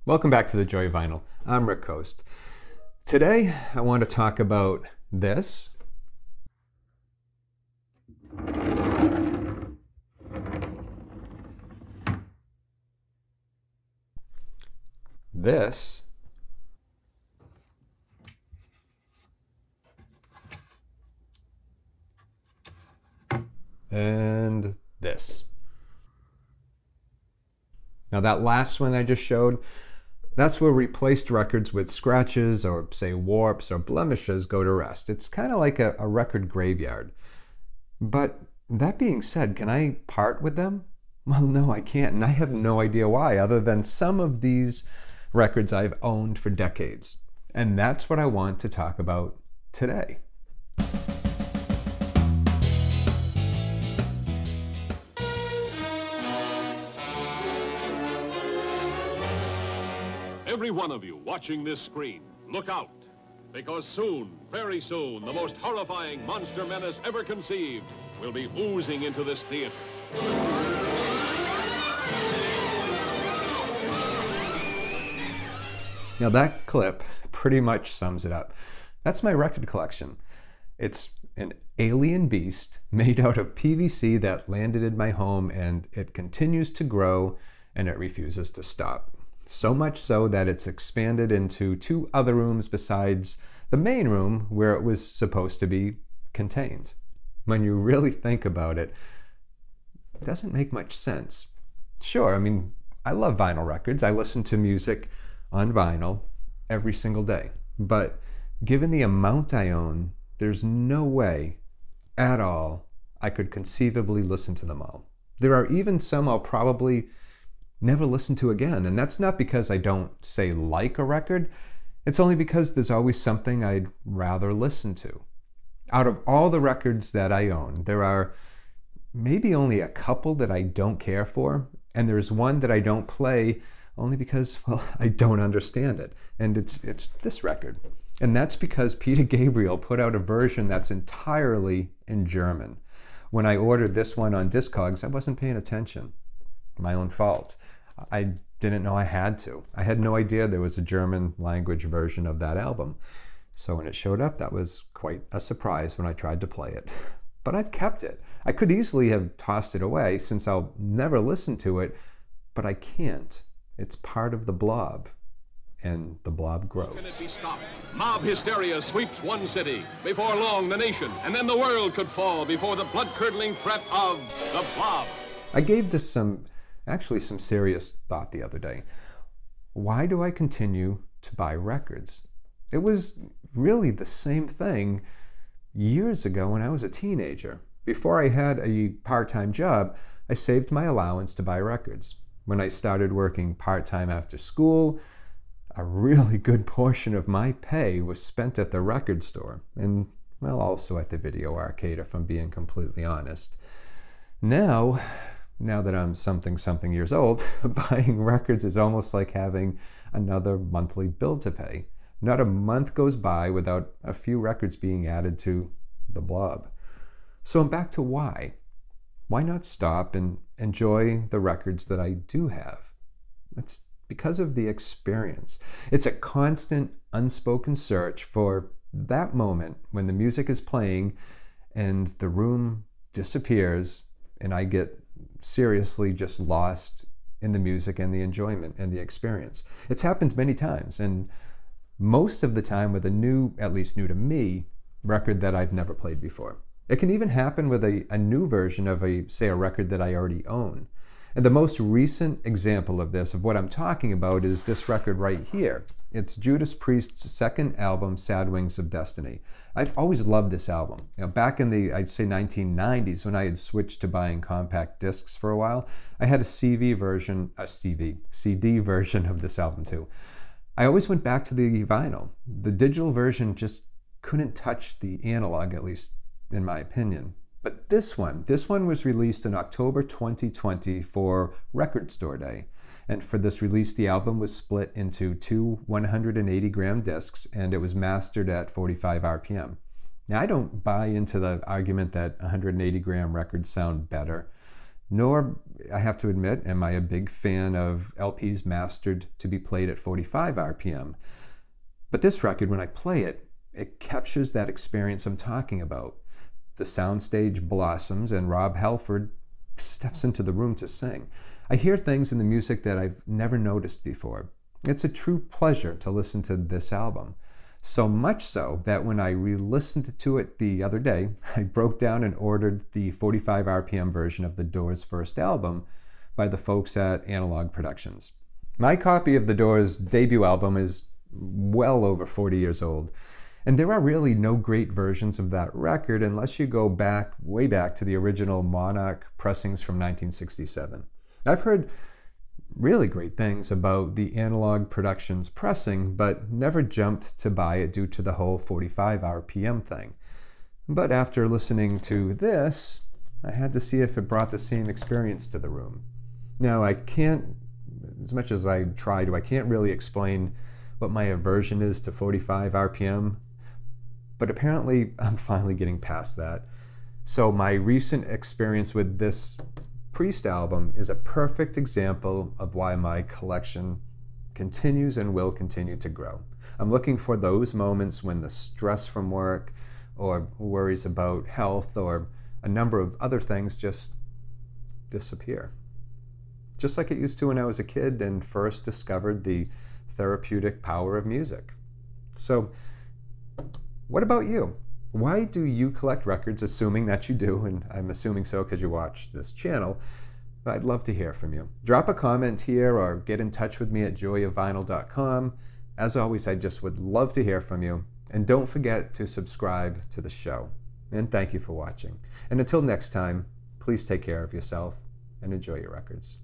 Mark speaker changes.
Speaker 1: Welcome back to The Joy of Vinyl. I'm Rick Coste. Today I want to talk about this. This. And this. Now that last one I just showed, that's where replaced records with scratches or say warps or blemishes go to rest. It's kind of like a record graveyard. But that being said, can I part with them? Well, no, I can't, and I have no idea why, other than some of these records I've owned for decades. And that's what I want to talk about today.
Speaker 2: Every one of you watching this screen, look out, because soon, very soon, the most horrifying monster menace ever conceived will be oozing into this theater.
Speaker 1: Now that clip pretty much sums it up. That's my record collection. It's an alien beast made out of PVC that landed in my home, and it continues to grow and it refuses to stop. So much so that it's expanded into two other rooms besides the main room where it was supposed to be contained. When you really think about it, it doesn't make much sense. Sure, I mean, I love vinyl records. I listen to music on vinyl every single day. But given the amount I own, there's no way at all I could conceivably listen to them all. There are even some I'll probably never listen to again. And that's not because I don't, say, like a record. It's only because there's always something I'd rather listen to. Out of all the records that I own, there are maybe only a couple that I don't care for, and there's one that I don't play only because, well, I don't understand it. And it's this record. And that's because Peter Gabriel put out a version that's entirely in German. When I ordered this one on Discogs, I wasn't paying attention. My own fault. I didn't know I had to. I had no idea there was a German language version of that album. So when it showed up, that was quite a surprise when I tried to play it. But I've kept it. I could easily have tossed it away since I'll never listen to it, but I can't. It's part of the Blob, and the Blob grows.
Speaker 2: Can it be stopped? Mob hysteria sweeps one city. Before long, the nation, and then the world could fall before the blood-curdling threat of the Blob.
Speaker 1: I gave this some serious thought the other day. Why do I continue to buy records? It was really the same thing years ago when I was a teenager. Before I had a part-time job, I saved my allowance to buy records. When I started working part-time after school, a really good portion of my pay was spent at the record store, and, well, also at the video arcade, if I'm being completely honest. Now that I'm something years old, buying records is almost like having another monthly bill to pay. Not a month goes by without a few records being added to the Blob. So I'm back to why. Why not stop and enjoy the records that I do have? It's because of the experience. It's a constant, unspoken search for that moment when the music is playing and the room disappears and I get seriously just lost in the music and the enjoyment and the experience. It's happened many times, and most of the time with a new, at least new to me, record that I've never played before. It can even happen with a new version of say a record that I already own. And the most recent example of this, of what I'm talking about, is this record right here. It's Judas Priest's second album, Sad Wings of Destiny. I've always loved this album. You know, back in the, I'd say 1990s, when I had switched to buying compact discs for a while, I had a CD version of this album too. I always went back to the vinyl. The digital version just couldn't touch the analog, at least in my opinion. But this one was released in October 2020 for Record Store Day. And for this release, the album was split into two 180-gram discs, and it was mastered at 45 RPM. Now, I don't buy into the argument that 180-gram records sound better. Nor, I have to admit, am I a big fan of LPs mastered to be played at 45 RPM. But this record, when I play it, it captures that experience I'm talking about. The soundstage blossoms and Rob Halford steps into the room to sing. I hear things in the music that I've never noticed before. It's a true pleasure to listen to this album. So much so that when I re-listened to it the other day, I broke down and ordered the 45 RPM version of The Doors' first album by the folks at Analog Productions. My copy of The Doors' debut album is well over 40 years old, and there are really no great versions of that record unless you go back, way back to the original Monarch pressings from 1967. I've heard really great things about the Analog Productions pressing, but never jumped to buy it due to the whole 45 RPM thing. But after listening to this, I had to see if it brought the same experience to the room. Now, I can't, as much as I try to, I can't really explain what my aversion is to 45 RPM, but apparently I'm finally getting past that. So my recent experience with this Priest album is a perfect example of why my collection continues and will continue to grow. I'm looking for those moments when the stress from work or worries about health or a number of other things just disappear. Just like it used to when I was a kid and first discovered the therapeutic power of music. So, what about you? Why do you collect records, assuming that you do, and I'm assuming so because you watch this channel? I'd love to hear from you. Drop a comment here or get in touch with me at joyofvinyl.com. As always, I just would love to hear from you. And don't forget to subscribe to the show. And thank you for watching. And until next time, please take care of yourself and enjoy your records.